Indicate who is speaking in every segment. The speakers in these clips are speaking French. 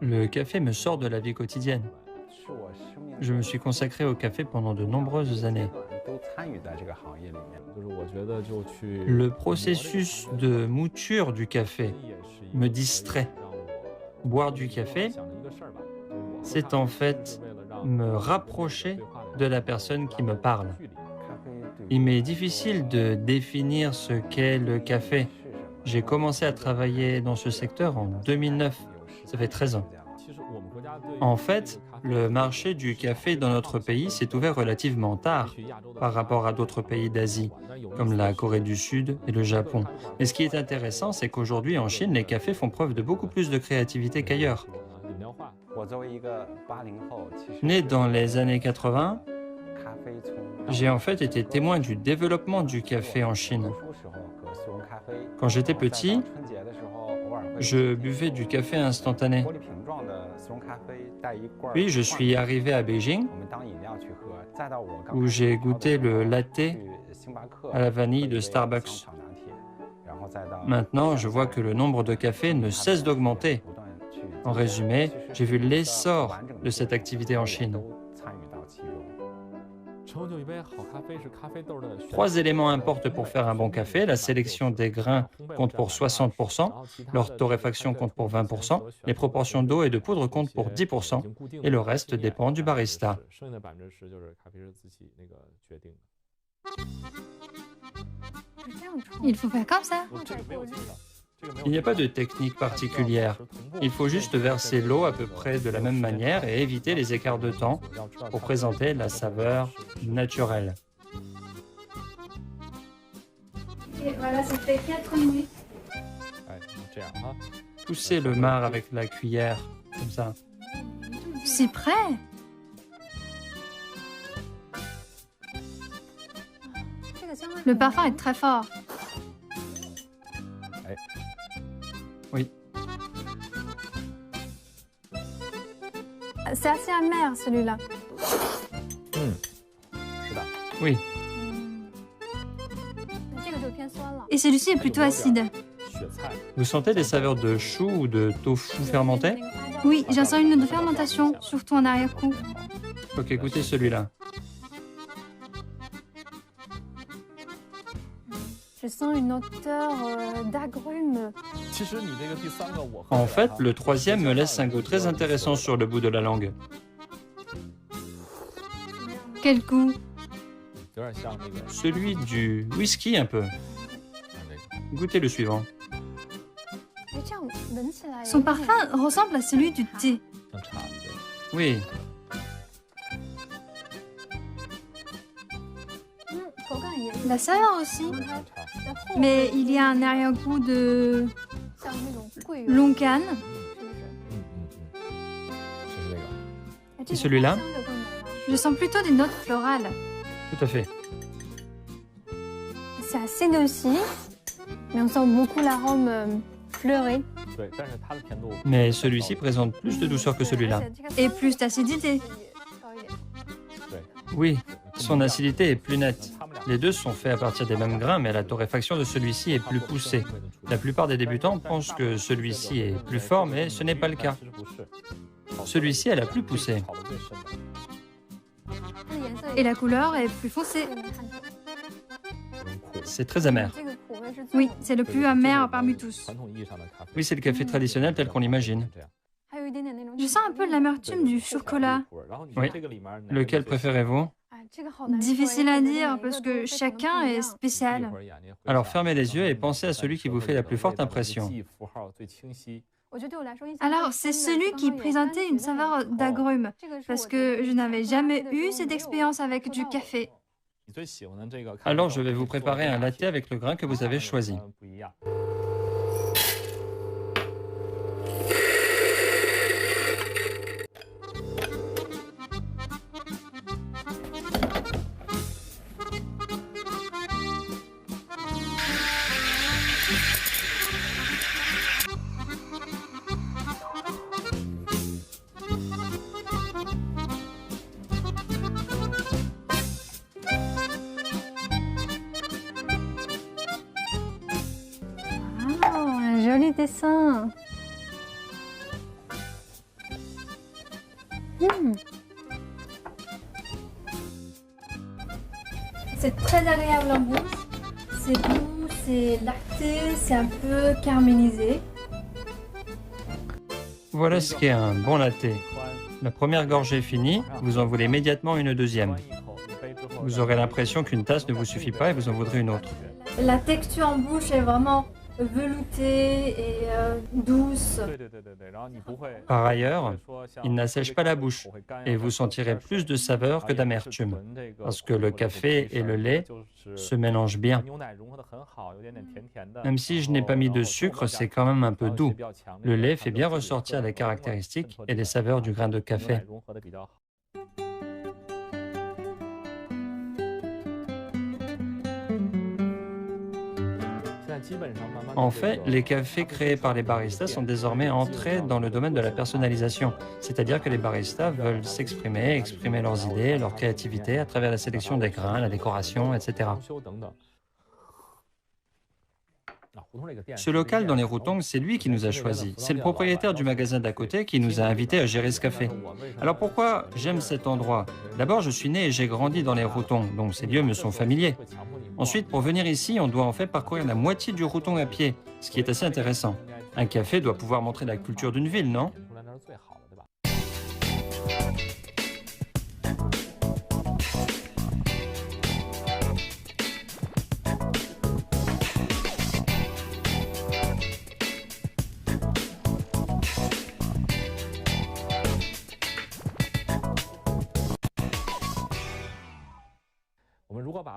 Speaker 1: Le café me sort de la vie quotidienne. Je me suis consacré au café pendant de nombreuses années. Le processus de mouture du café me distrait. Boire du café, c'est en fait me rapprocher de la personne qui me parle. Il m'est difficile de définir ce qu'est le café. J'ai commencé à travailler dans ce secteur en 2009. Ça fait 13 ans. En fait, le marché du café dans notre pays s'est ouvert relativement tard par rapport à d'autres pays d'Asie, comme la Corée du Sud et le Japon. Mais ce qui est intéressant, c'est qu'aujourd'hui en Chine, les cafés font preuve de beaucoup plus de créativité qu'ailleurs. Né dans les années 80, j'ai en fait été témoin du développement du café en Chine. Quand j'étais petit, je buvais du café instantané. Puis je suis arrivé à Beijing, où j'ai goûté le latte à la vanille de Starbucks. Maintenant, je vois que le nombre de cafés ne cesse d'augmenter. En résumé, j'ai vu l'essor de cette activité en Chine. 3 éléments importent pour faire un bon café. La sélection des grains compte pour 60%, leur torréfaction compte pour 20%, les proportions d'eau et de poudre comptent pour 10%, et le reste dépend du barista.
Speaker 2: Il faut faire comme ça.
Speaker 1: Il n'y a pas de technique particulière. Il faut juste verser l'eau à peu près de la même manière et éviter les écarts de temps pour présenter la saveur naturelle.
Speaker 2: Et voilà, ça fait 4 minutes.
Speaker 1: Poussez le marc avec la cuillère, comme ça.
Speaker 2: C'est prêt. Le parfum est très fort.
Speaker 1: Oui.
Speaker 2: C'est assez amer celui-là.
Speaker 1: Oui.
Speaker 2: Et celui-ci est plutôt acide.
Speaker 1: Vous sentez des saveurs de chou ou de tofu fermenté?
Speaker 2: Oui, j'en sens une de fermentation, surtout en arrière-goût.
Speaker 1: Ok, goûtez celui-là.
Speaker 2: Je sens une odeur d'agrumes.
Speaker 1: En fait, le troisième me laisse un goût très intéressant sur le bout de la langue.
Speaker 2: Quel goût?
Speaker 1: Celui du whisky un peu. Goûtez le suivant.
Speaker 2: Son parfum ressemble à celui du thé.
Speaker 1: Oui,
Speaker 2: La saveur aussi. Mais il y a un arrière-goût de longan.
Speaker 1: et celui-là?
Speaker 2: Je sens plutôt des notes florales.
Speaker 1: Tout à fait.
Speaker 2: C'est acide aussi, mais on sent beaucoup l'arôme fleuré.
Speaker 1: Mais celui-ci présente plus de douceur que celui-là.
Speaker 2: Et plus d'acidité.
Speaker 1: Oui, son acidité est plus nette. Les deux sont faits à partir des mêmes grains, mais la torréfaction de celui-ci est plus poussée. La plupart des débutants pensent que celui-ci est plus fort, mais ce n'est pas le cas. Celui-ci est la plus poussée.
Speaker 2: Et la couleur est plus foncée.
Speaker 1: C'est très amer.
Speaker 2: Oui, c'est le plus amer parmi tous.
Speaker 1: Oui, c'est le café traditionnel tel qu'on l'imagine.
Speaker 2: Je sens un peu l'amertume du chocolat.
Speaker 1: Oui. Lequel préférez-vous?
Speaker 2: Difficile à dire parce que chacun est spécial.
Speaker 1: Alors fermez les yeux et pensez à celui qui vous fait la plus forte impression.
Speaker 2: Alors, c'est celui qui présentait une saveur d'agrumes, parce que je n'avais jamais eu cette expérience avec du café.
Speaker 1: Alors je vais vous préparer un latte avec le grain que vous avez choisi.
Speaker 2: Oh, un joli dessin. C'est très agréable en bouche. C'est doux, c'est lacté, c'est un peu caramélisé.
Speaker 1: Voilà ce qu'est un bon latte. La première gorgée finie, vous en voulez immédiatement une deuxième. Vous aurez l'impression qu'une tasse ne vous suffit pas et vous en voudrez une autre.
Speaker 2: La texture en bouche est vraiment veloutée et douce.
Speaker 1: Par ailleurs, il n'assèche pas la bouche et vous sentirez plus de saveur que d'amertume parce que le café et le lait se mélangent bien. Même si je n'ai pas mis de sucre, c'est quand même un peu doux. Le lait fait bien ressortir les caractéristiques et les saveurs du grain de café. En fait, les cafés créés par les baristas sont désormais entrés dans le domaine de la personnalisation, c'est-à-dire que les baristas veulent s'exprimer, exprimer leurs idées, leur créativité à travers la sélection des grains, la décoration, etc. Ce local dans les Rotongs, c'est lui qui nous a choisis. C'est le propriétaire du magasin d'à côté qui nous a invités à gérer ce café. Alors pourquoi j'aime cet endroit? D'abord, je suis né et j'ai grandi dans les Rotongs, donc ces lieux me sont familiers. Ensuite, pour venir ici, on doit en fait parcourir la moitié du Rotong à pied, ce qui est assez intéressant. Un café doit pouvoir montrer la culture d'une ville, non?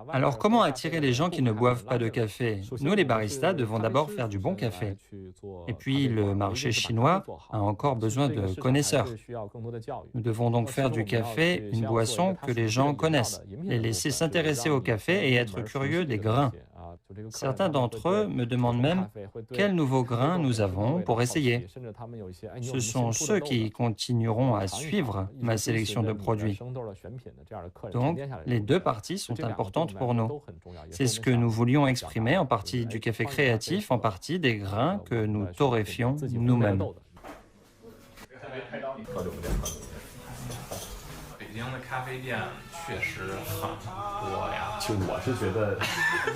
Speaker 1: Alors comment attirer les gens qui ne boivent pas de café? Nous, les baristas, devons d'abord faire du bon café. Et puis, le marché chinois a encore besoin de connaisseurs. Nous devons donc faire du café une boisson que les gens connaissent, les laisser s'intéresser au café et être curieux des grains. Certains d'entre eux me demandent même quels nouveaux grains nous avons pour essayer. Ce sont ceux qui continueront à suivre ma sélection de produits. Donc, les deux parties sont importantes pour nous. C'est ce que nous voulions exprimer, en partie du café créatif, en partie des grains que nous torréfions nous-mêmes.
Speaker 3: 北京的咖啡店确实很多呀。其实我是觉得，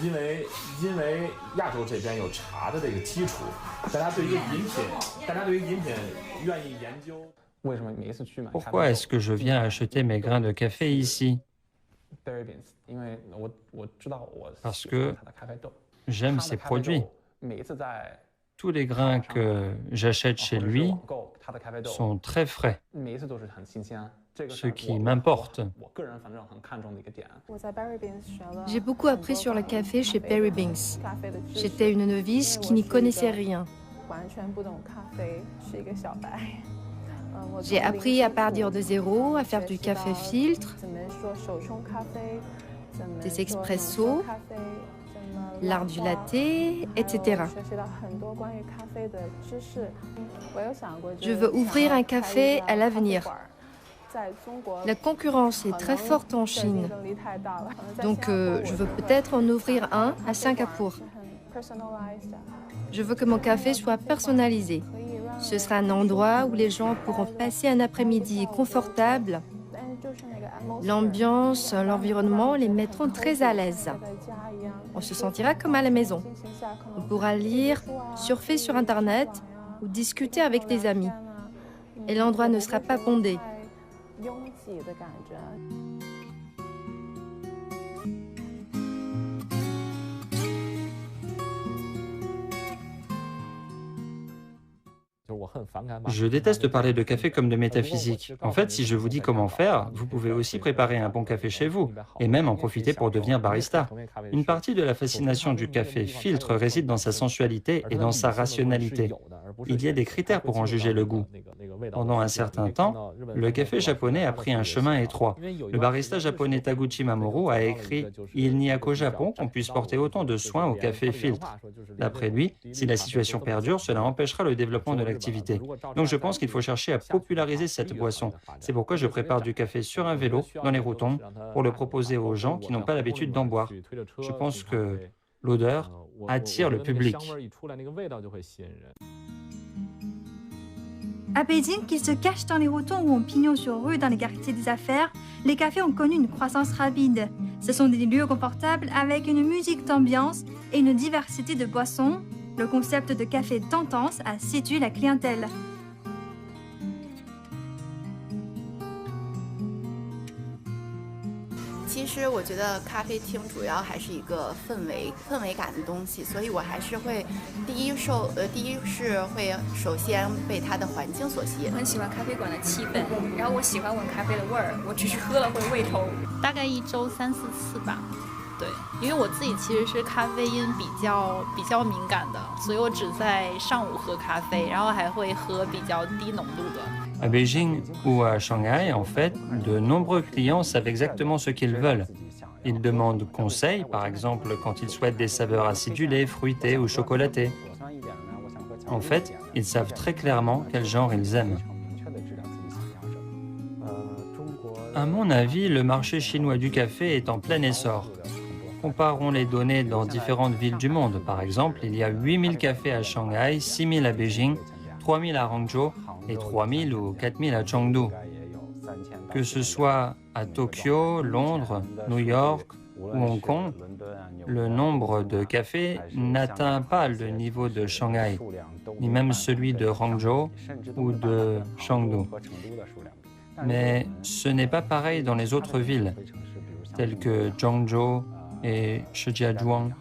Speaker 3: 因为亚洲这边有茶的这个基础，大家对于饮品愿意研究。为什么每一次去买？
Speaker 1: Pourquoi est-ce que je viens acheter mes grains de café ici?
Speaker 3: Berry Beans， 因为我知道我
Speaker 1: Parce que
Speaker 3: 它的咖啡豆，
Speaker 1: j'aime ses produits.
Speaker 3: 每一次在
Speaker 1: Tous les grains que j'achète chez lui
Speaker 3: 它的咖啡豆
Speaker 1: sont très frais,
Speaker 3: 每一次都是很新鲜。
Speaker 1: ce qui m'importe.
Speaker 4: J'ai beaucoup appris sur le café chez Berry Beans. J'étais une novice qui n'y connaissait rien. J'ai appris à partir de zéro, à faire du café filtre, des expressos, l'art du latte, etc. Je veux ouvrir un café à l'avenir. La concurrence est très forte en Chine, donc je veux peut-être en ouvrir un à Singapour. Je veux que mon café soit personnalisé. Ce sera un endroit où les gens pourront passer un après-midi confortable. L'ambiance, l'environnement les mettront très à l'aise. On se sentira comme à la maison. On pourra lire, surfer sur Internet ou discuter avec des amis. Et l'endroit ne sera pas bondé.
Speaker 5: 拥挤的感觉。
Speaker 1: Je déteste parler de café comme de métaphysique. En fait, si je vous dis comment faire, vous pouvez aussi préparer un bon café chez vous, et même en profiter pour devenir barista. Une partie de la fascination du café filtre réside dans sa sensualité et dans sa rationalité. Il y a des critères pour en juger le goût. Pendant un certain temps, le café japonais a pris un chemin étroit. Le barista japonais Taguchi Mamoru a écrit « Il n'y a qu'au Japon qu'on puisse porter autant de soin au café filtre ». D'après lui, si la situation perdure, cela empêchera le développement de l'activité. Donc je pense qu'il faut chercher à populariser cette boisson. C'est pourquoi je prépare du café sur un vélo, dans les rotondes, pour le proposer aux gens qui n'ont pas l'habitude d'en boire. Je pense que l'odeur attire le public.
Speaker 6: À Beijing, qui se cachent dans les rotondes ou en pignon sur rue dans les quartiers des affaires, les cafés ont connu une croissance rapide. Ce sont des lieux confortables avec une musique d'ambiance et une diversité de boissons. Le concept de café tendance a séduit la clientèle.
Speaker 7: 其实我觉得咖啡厅主要还是一个氛围感的东西，所以我还是会第一是会首先被它的环境所吸引。
Speaker 8: 很喜欢咖啡馆的气氛，然后我喜欢闻咖啡的味儿，我只是喝了会胃头。大概1周3、4次吧。对，因为我自己其实是咖啡因比较敏感的，所以我只在上午喝咖啡，然后还会喝比较低浓度的。
Speaker 1: À Beijing ou à Shanghai, en fait, de nombreux clients savent exactement ce qu'ils veulent. Ils demandent conseil, par exemple, quand ils souhaitent des saveurs acidulées, fruitées ou chocolatées. En fait, ils savent très clairement quel genre ils aiment. À mon avis, le marché chinois du café est en plein essor. Comparons les données dans différentes villes du monde. Par exemple, il y a 8000 cafés à Shanghai, 6000 à Beijing, 3000 à Hangzhou et 3000 ou 4000 à Chengdu. Que ce soit à Tokyo, Londres, New York ou Hong Kong, le nombre de cafés n'atteint pas le niveau de Shanghai, ni même celui de Hangzhou ou de Chengdu. Mais ce n'est pas pareil dans les autres villes, telles que Zhengzhou et Shijiazhuang,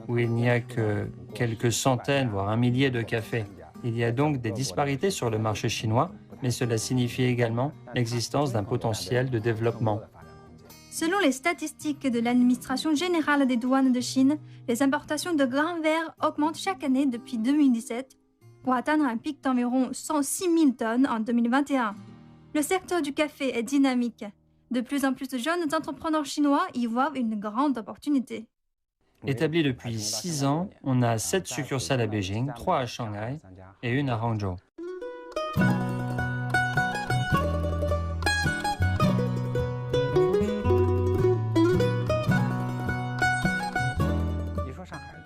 Speaker 1: où il n'y a que quelques centaines, voire un millier de cafés. Il y a donc des disparités sur le marché chinois, mais cela signifie également l'existence d'un potentiel de développement.
Speaker 6: Selon les statistiques de l'administration générale des douanes de Chine, les importations de grains verts augmentent chaque année depuis 2017 pour atteindre un pic d'environ 106 000 tonnes en 2021. Le secteur du café est dynamique. De plus en plus de jeunes entrepreneurs chinois y voient une grande opportunité.
Speaker 1: Établi depuis 6 ans, on a 7 succursales à Beijing, 3 à Shanghai et 1 à Hangzhou.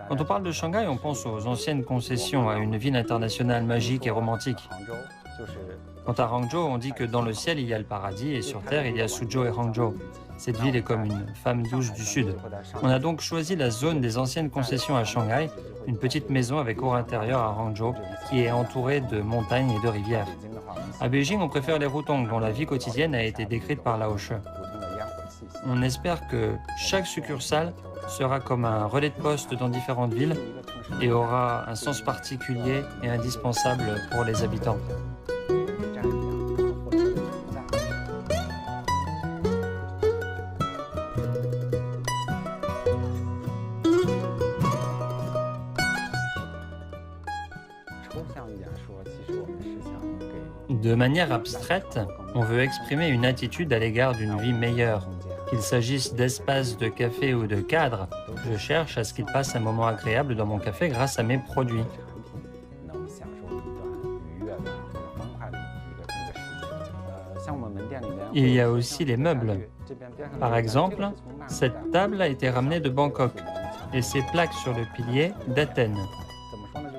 Speaker 1: Quand on parle de Shanghai, on pense aux anciennes concessions, à une ville internationale magique et romantique. Quant à Hangzhou, on dit que dans le ciel, il y a le paradis et sur terre, il y a Suzhou et Hangzhou. Cette ville est comme une femme douce du sud. On a donc choisi la zone des anciennes concessions à Shanghai, une petite maison avec cour intérieure à Hangzhou, qui est entourée de montagnes et de rivières. À Beijing, on préfère les rotondes, dont la vie quotidienne a été décrite par Lao She. On espère que chaque succursale sera comme un relais de poste dans différentes villes et aura un sens particulier et indispensable pour les habitants. De manière abstraite, on veut exprimer une attitude à l'égard d'une vie meilleure. Qu'il s'agisse d'espace de café ou de cadre, je cherche à ce qu'il passe un moment agréable dans mon café grâce à mes produits. Il y a aussi les meubles. Par exemple, cette table a été ramenée de Bangkok et ces plaques sur le pilier d'Athènes.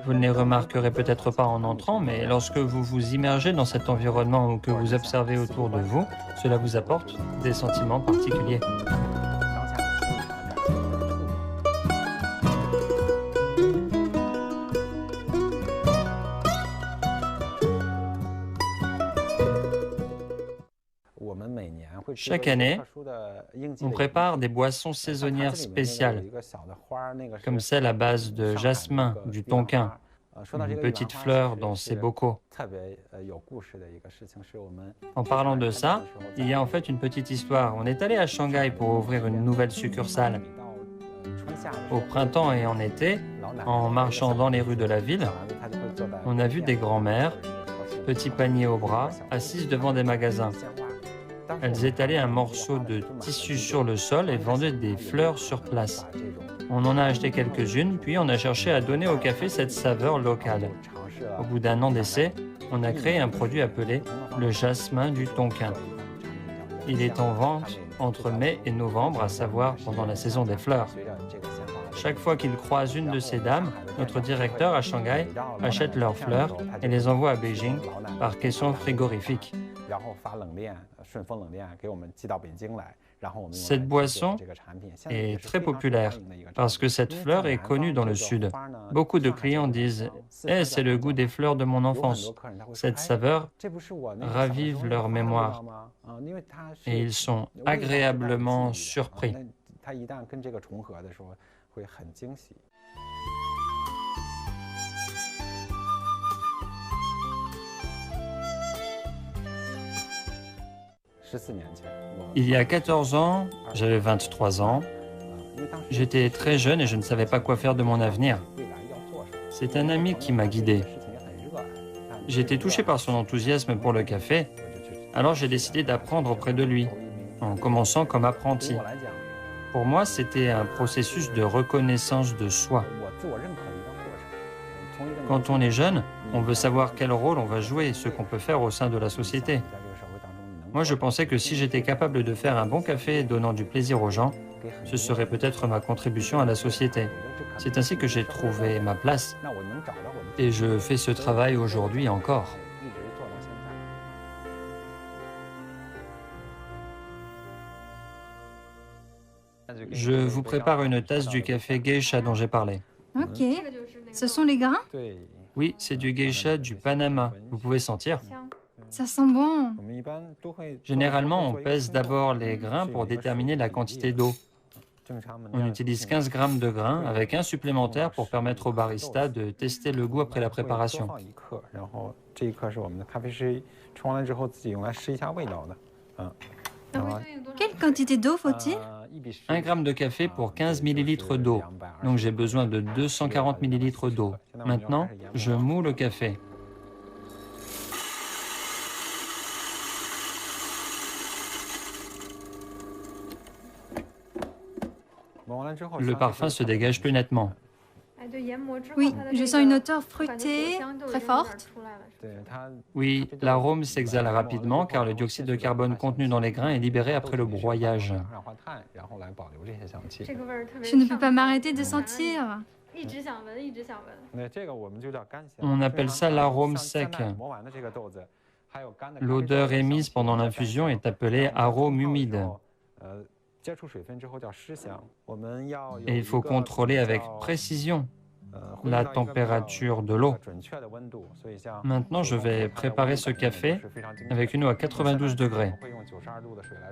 Speaker 1: Vous ne les remarquerez peut-être pas en entrant, mais lorsque vous vous immergez dans cet environnement ou que vous observez autour de vous, cela vous apporte des sentiments particuliers. Chaque année, on prépare des boissons saisonnières spéciales, comme celle à base de jasmin, du tonquin, une petite fleur dans ces bocaux. En parlant de ça, il y a en fait une petite histoire. On est allé à Shanghai pour ouvrir une nouvelle succursale. Au printemps et en été, en marchant dans les rues de la ville, on a vu des grands-mères, petits paniers au bras, assises devant des magasins. Elles étalaient un morceau de tissu sur le sol et vendaient des fleurs sur place. On en a acheté quelques-unes, puis on a cherché à donner au café cette saveur locale. Au bout d'un an d'essai, on a créé un produit appelé le jasmin du Tonkin. Il est en vente entre mai et novembre, à savoir pendant la saison des fleurs. Chaque fois qu'il croise une de ces dames, notre directeur à Shanghai achète leurs fleurs et les envoie à Beijing par caisson frigorifique. Cette boisson est très populaire parce que cette fleur est connue dans le Sud. Beaucoup de clients disent « Eh, c'est le goût des fleurs de mon enfance ». Cette saveur ravive leur mémoire et ils sont agréablement surpris. Il y a 14 ans, j'avais 23 ans. J'étais très jeune et je ne savais pas quoi faire de mon avenir. C'est un ami qui m'a guidé. J'étais touché par son enthousiasme pour le café, alors j'ai décidé d'apprendre auprès de lui, en commençant comme apprenti. Pour moi, c'était un processus de reconnaissance de soi. Quand on est jeune, on veut savoir quel rôle on va jouer, ce qu'on peut faire au sein de la société. Moi, je pensais que si j'étais capable de faire un bon café donnant du plaisir aux gens, ce serait peut-être ma contribution à la société. C'est ainsi que j'ai trouvé ma place. Et je fais ce travail aujourd'hui encore. Je vous prépare une tasse du café geisha dont j'ai parlé.
Speaker 6: Ok. Ce sont les grains?
Speaker 1: Oui, c'est du geisha du Panama. Vous pouvez sentir.
Speaker 6: Ça sent bon.
Speaker 1: Généralement, on pèse d'abord les grains pour déterminer la quantité d'eau. On utilise 15 grammes de grains avec un supplémentaire pour permettre au barista de tester le goût après la préparation.
Speaker 6: Quelle quantité d'eau faut-il?
Speaker 1: 1 gramme de café pour 15 millilitres d'eau. Donc j'ai besoin de 240 millilitres d'eau. Maintenant, je moule le café. Le parfum se dégage plus nettement.
Speaker 6: Oui, je sens une odeur fruitée, très forte.
Speaker 1: Oui, l'arôme s'exhale rapidement car le dioxyde de carbone contenu dans les grains est libéré après le broyage.
Speaker 6: Je ne peux pas m'arrêter de sentir.
Speaker 1: On appelle ça l'arôme sec. L'odeur émise pendant l'infusion est appelée arôme humide. Et il faut contrôler avec précision la température de l'eau. Maintenant, je vais préparer ce café avec une eau à 92 degrés.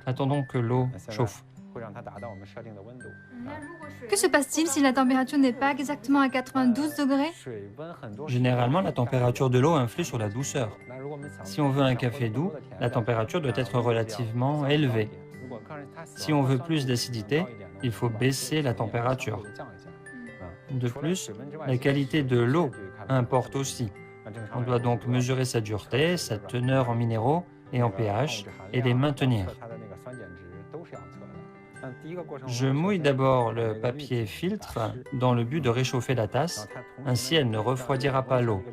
Speaker 1: Attendons que l'eau chauffe.
Speaker 6: Que se passe-t-il si la température n'est pas exactement à 92 degrés?
Speaker 1: Généralement, la température de l'eau influe sur la douceur. Si on veut un café doux, la température doit être relativement élevée. Si on veut plus d'acidité, il faut baisser la température. De plus, la qualité de l'eau importe aussi. On doit donc mesurer sa dureté, sa teneur en minéraux et en pH et les maintenir. Je mouille d'abord le papier filtre dans le but de réchauffer la tasse, ainsi elle ne refroidira pas l'eau.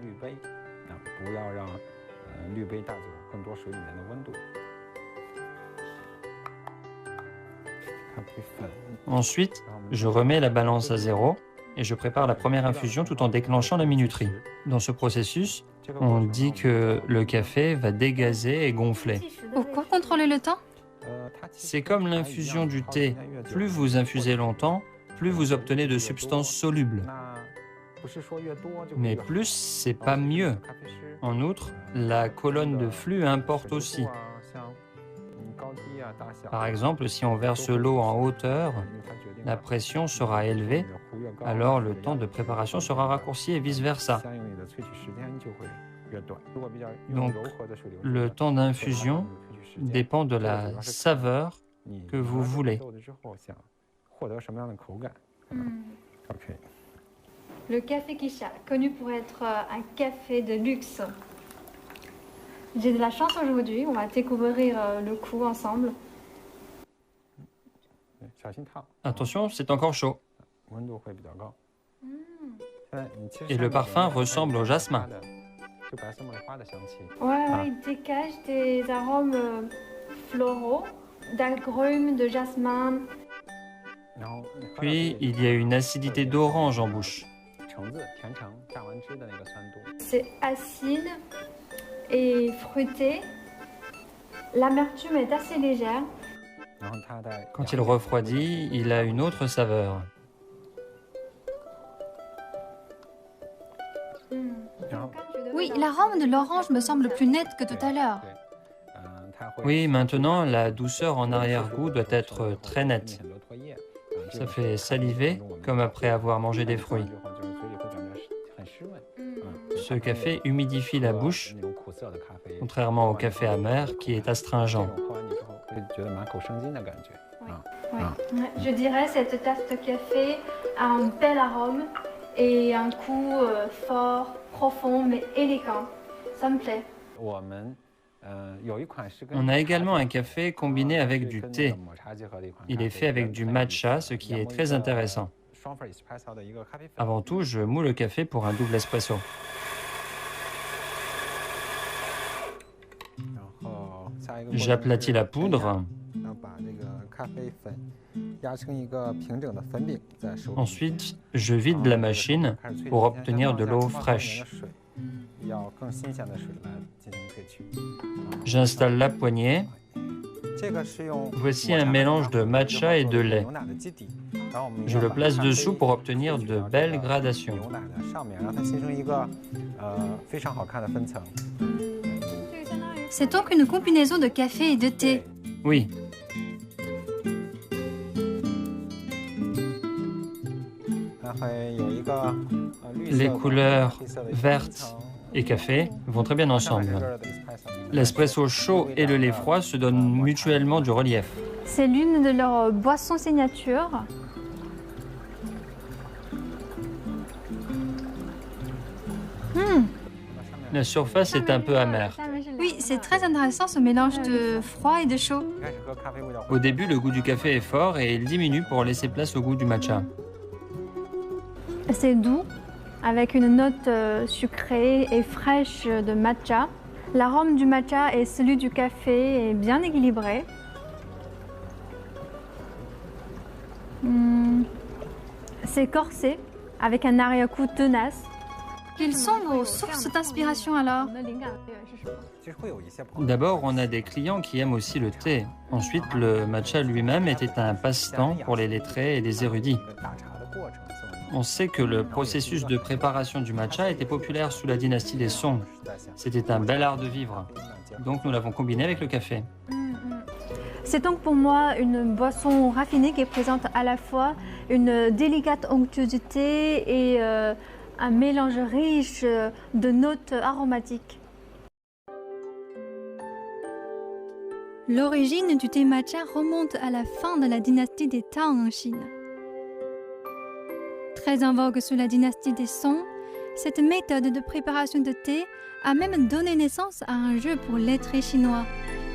Speaker 1: Ensuite, je remets la balance à zéro et je prépare la première infusion tout en déclenchant la minuterie. Dans ce processus, on dit que le café va dégazer et gonfler.
Speaker 6: Pourquoi contrôler le temps?
Speaker 1: C'est comme l'infusion du thé. Plus vous infusez longtemps, plus vous obtenez de substances solubles. Mais plus, c'est pas mieux. En outre, la colonne de flux importe aussi. Par exemple, si on verse l'eau en hauteur, la pression sera élevée, alors le temps de préparation sera raccourci et vice-versa. Donc, le temps d'infusion dépend de la saveur que vous voulez.
Speaker 6: Le café geisha, connu pour être un café de luxe. J'ai de la chance aujourd'hui, on va découvrir le goût ensemble.
Speaker 1: Attention, c'est encore chaud. Et le parfum ressemble au jasmin.
Speaker 6: Ouais, il dégage des arômes floraux, d'agrumes, de jasmin.
Speaker 1: Puis, il y a une acidité d'orange en bouche.
Speaker 2: C'est acide et fruité. L'amertume est assez légère.
Speaker 1: Quand il refroidit, il a une autre saveur.
Speaker 6: Oui, l'arôme de l'orange me semble plus net que tout à l'heure.
Speaker 1: Oui, maintenant, la douceur en arrière-goût doit être très nette. Ça fait saliver, comme après avoir mangé des fruits. Ce café humidifie la bouche, contrairement au café amer qui est astringent.
Speaker 2: Je dirais cette tasse de café a un bel arôme et un goût fort, profond mais élégant. Ça me plaît.
Speaker 1: On a également un café combiné avec du thé. Il est fait avec du matcha, ce qui est très intéressant. Avant tout, je moule le café pour un double espresso. J'aplatis la poudre. Ensuite, je vide la machine pour obtenir de l'eau fraîche. J'installe la poignée. Voici un mélange de matcha et de lait. Je le place dessous pour obtenir de belles gradations.
Speaker 6: C'est donc une combinaison de café et de thé.
Speaker 1: Oui. Les couleurs vertes et café vont très bien ensemble. L'espresso chaud et le lait froid se donnent mutuellement du relief.
Speaker 2: C'est l'une de leurs boissons signature.
Speaker 1: La surface est un peu amère.
Speaker 6: Oui, c'est très intéressant ce mélange de froid et de chaud.
Speaker 1: Au début, le goût du café est fort et il diminue pour laisser place au goût du matcha.
Speaker 2: C'est doux, avec une note sucrée et fraîche de matcha. L'arôme du matcha et celui du café est bien équilibré. C'est corsé, avec un arrière-goût tenace.
Speaker 6: Quelles sont vos sources d'inspiration alors?
Speaker 1: D'abord, on a des clients qui aiment aussi le thé. Ensuite, le matcha lui-même était un passe-temps pour les lettrés et les érudits. On sait que le processus de préparation du matcha était populaire sous la dynastie des Song. C'était un bel art de vivre. Donc nous l'avons combiné avec le café.
Speaker 2: C'est donc pour moi une boisson raffinée qui présente à la fois une délicate onctuosité et un mélange riche de notes aromatiques.
Speaker 6: L'origine du thé matcha remonte à la fin de la dynastie des Tang en Chine. Très en vogue sous la dynastie des Song, cette méthode de préparation de thé a même donné naissance à un jeu pour lettrés chinois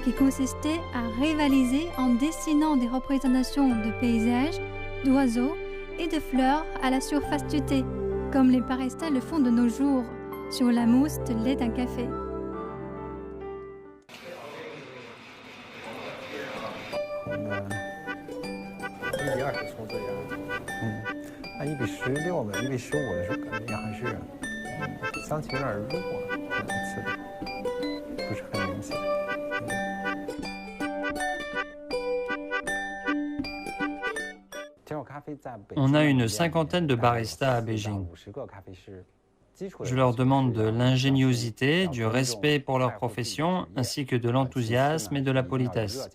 Speaker 6: qui consistait à rivaliser en dessinant des représentations de paysages, d'oiseaux et de fleurs à la surface du thé, comme les baristas le font de nos jours sur la mousse de lait d'un café.
Speaker 1: On a une cinquantaine de baristas à Beijing. Je leur demande de l'ingéniosité, du respect pour leur profession, ainsi que de l'enthousiasme et de la politesse.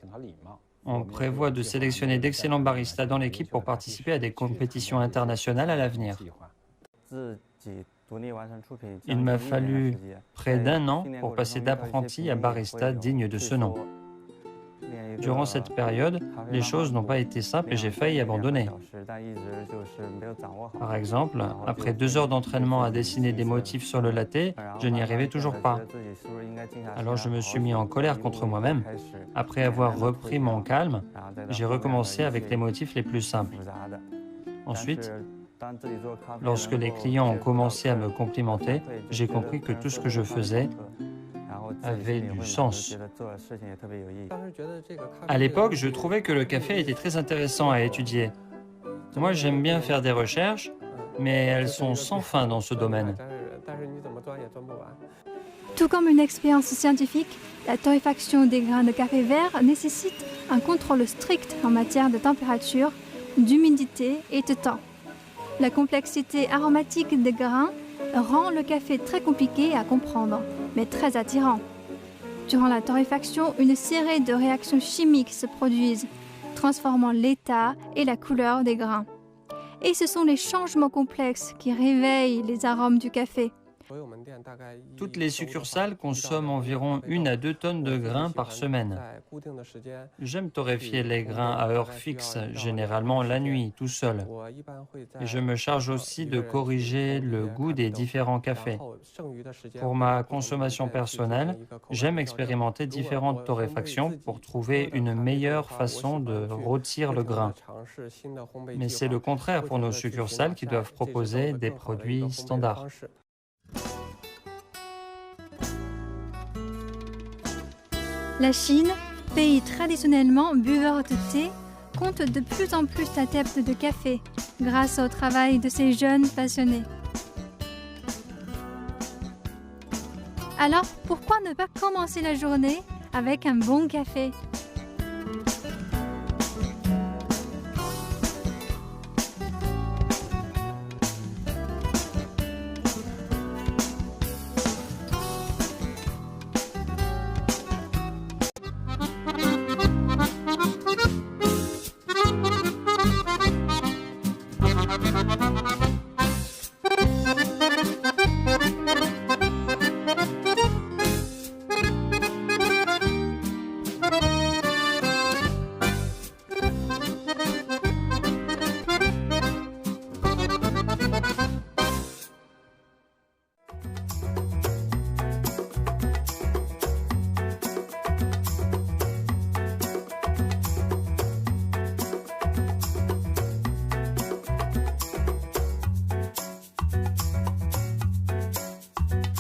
Speaker 1: On prévoit de sélectionner d'excellents baristas dans l'équipe pour participer à des compétitions internationales à l'avenir. Il m'a fallu près d'1 an pour passer d'apprenti à barista digne de ce nom. Durant cette période, les choses n'ont pas été simples et j'ai failli abandonner. Par exemple, après 2 heures d'entraînement à dessiner des motifs sur le latte, je n'y arrivais toujours pas. Alors je me suis mis en colère contre moi-même. Après avoir repris mon calme, j'ai recommencé avec les motifs les plus simples. Ensuite, lorsque les clients ont commencé à me complimenter, j'ai compris que tout ce que je faisais avait du sens. À l'époque, je trouvais que le café était très intéressant à étudier. Moi, j'aime bien faire des recherches, mais elles sont sans fin dans ce domaine.
Speaker 6: Tout comme une expérience scientifique, la torréfaction des grains de café vert nécessite un contrôle strict en matière de température, d'humidité et de temps. La complexité aromatique des grains rend le café très compliqué à comprendre, mais très attirant. Durant la torréfaction, une série de réactions chimiques se produisent, transformant l'état et la couleur des grains. Et ce sont les changements complexes qui réveillent les arômes du café.
Speaker 1: Toutes les succursales consomment environ 1 à 2 tonnes de grains par semaine. J'aime torréfier les grains à heure fixe, généralement la nuit, tout seul. Et je me charge aussi de corriger le goût des différents cafés. Pour ma consommation personnelle, j'aime expérimenter différentes torréfactions pour trouver une meilleure façon de rôtir le grain. Mais c'est le contraire pour nos succursales qui doivent proposer des produits standards.
Speaker 6: La Chine, pays traditionnellement buveur de thé, compte de plus en plus d'adeptes de café grâce au travail de ces jeunes passionnés. Alors, pourquoi ne pas commencer la journée avec un bon café ?